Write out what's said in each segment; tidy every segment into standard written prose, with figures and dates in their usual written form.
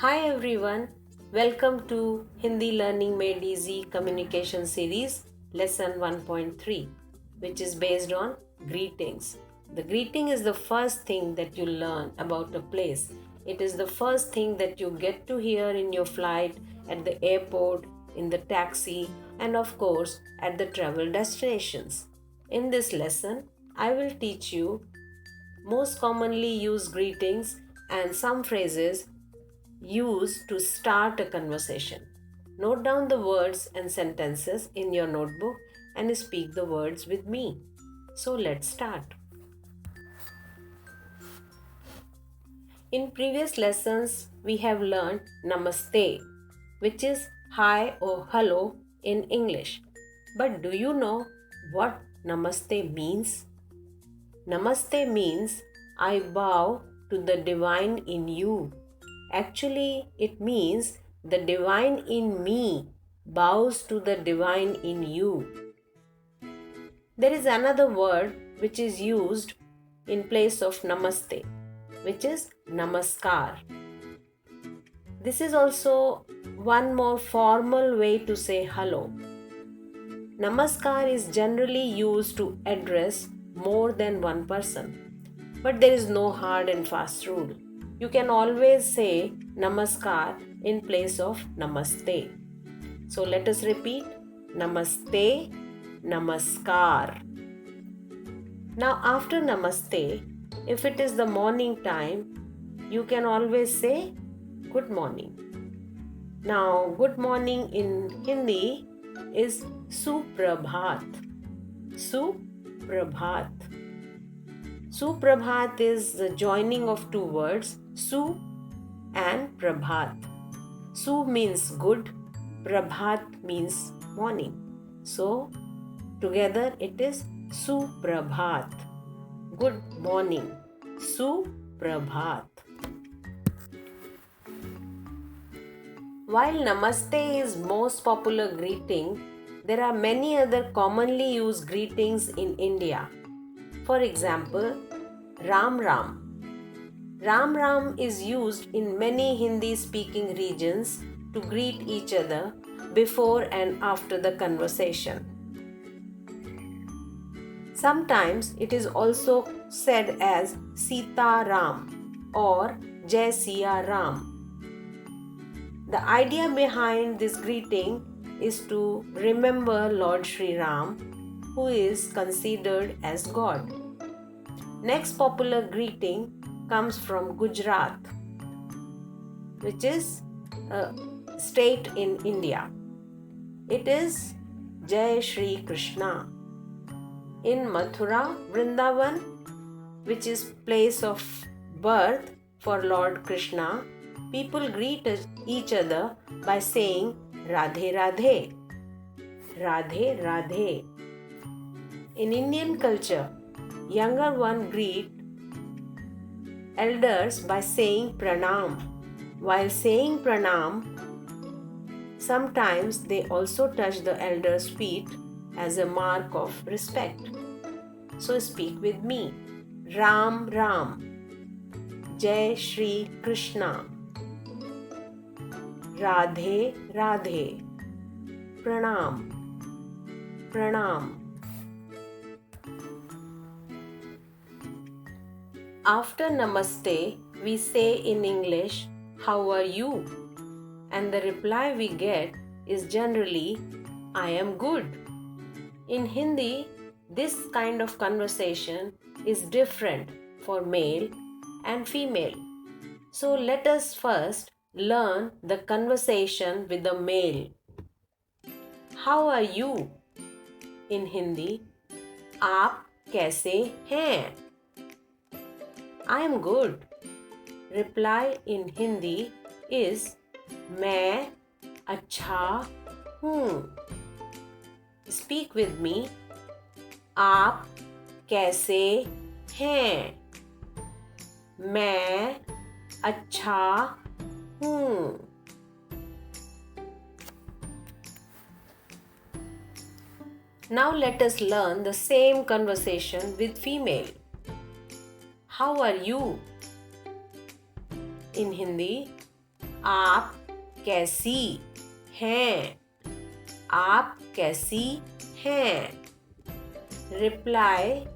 Hi everyone, welcome to Hindi Learning Made Easy Communication Series Lesson 1.3, which is based on greetings. The greeting is the first thing that you learn about a place. It is the first thing that you get to hear in your flight, at the airport, in the taxi, and of course at the travel destinations. In this lesson, I will teach you most commonly used greetings and some phrases used to start a conversation. Note down the words and sentences in your notebook and speak the words with me. So let's start. In previous lessons, we have learned Namaste, which is hi or hello in English. But do you know what Namaste means? Namaste means I bow to the divine in you. Actually, it means the divine in me bows to the divine in you. There is another word which is used in place of namaste, which is namaskar. This is also one more formal way to say hello. Namaskar is generally used to address more than one person, but there is no hard and fast rule. You can always say Namaskar in place of Namaste. So let us repeat Namaste, Namaskar. Now after Namaste, if it is the morning time, you can always say Good morning. Now good morning in Hindi is Suprabhat. Suprabhat. Suprabhat is the joining of two words, Su and Prabhat. Su means good, Prabhat means morning. So, together it is Suprabhat. Good morning. Suprabhat. While Namaste is most popular greeting, there are many other commonly used greetings in India. For example, Ram Ram. Ram Ram is used in many Hindi speaking regions to greet each other before and after the conversation. Sometimes it is also said as Sita Ram or Jai Siya Ram. The idea behind this greeting is to remember Lord Sri Ram, who is considered as God. Next popular greeting comes from Gujarat, which is a state in India. It is Jai Shri Krishna. In Mathura, Vrindavan, which is place of birth for Lord Krishna, people greet each other by saying Radhe Radhe. Radhe Radhe. In Indian culture, younger one greet elders by saying pranam. While saying pranam, sometimes they also touch the elders' feet as a mark of respect. So speak with me. Ram Ram. Jai Shri Krishna. Radhe Radhe. Pranam. Pranam. After Namaste, we say in English, how are you? And the reply we get is generally, I am good. In Hindi, this kind of conversation is different for male and female. So let us first learn the conversation with the male. How are you? In Hindi, आप कैसे हैं? I am good. Reply in Hindi is मैं अच्छा हूँ. Speak with me. आप कैसे हैं? मैं अच्छा हूँ. Now let us learn the same conversation with female. How are you? In Hindi, आप कैसी हैं? आप कैसी हैं? Reply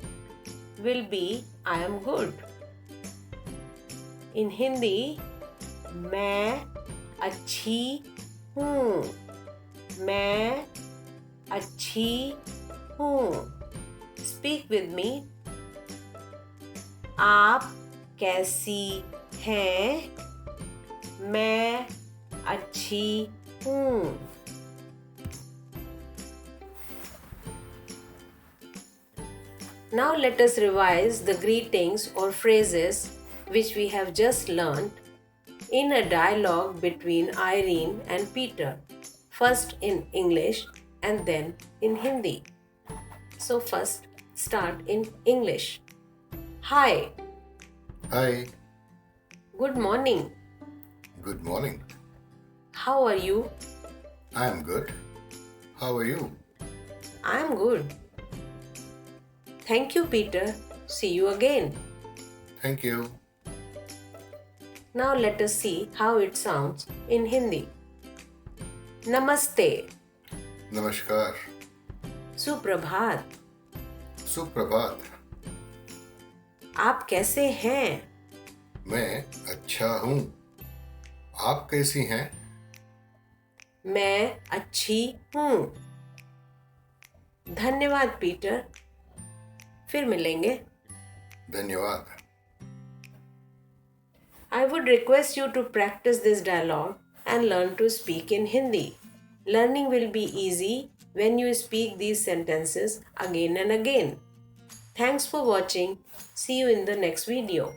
will be I am good. In Hindi, मैं अच्छी हूँ. मैं अच्छी हूँ. Speak with me. आप कैसी हैं? मैं अच्छी हूँ. Now let us revise the greetings or phrases which we have just learned in a dialogue between Irene and Peter, first in English and then in Hindi. So first start in English. Hi. Hi. Good morning. Good morning. How are you? I am good. How are you? I am good. Thank you, Peter. See you again. Thank you. Now let us see how it sounds in Hindi. Namaste. Namaskar. सुप्रभात. सुप्रभात. आप कैसे हैं? मैं अच्छा हूँ. आप कैसी हैं? मैं अच्छी हूँ. धन्यवाद पीटर. फिर मिलेंगे. धन्यवाद. I would request you to practice this dialogue and learn to speak in Hindi. Learning will be easy when you speak these sentences again and again. Thanks for watching. See you in the next video.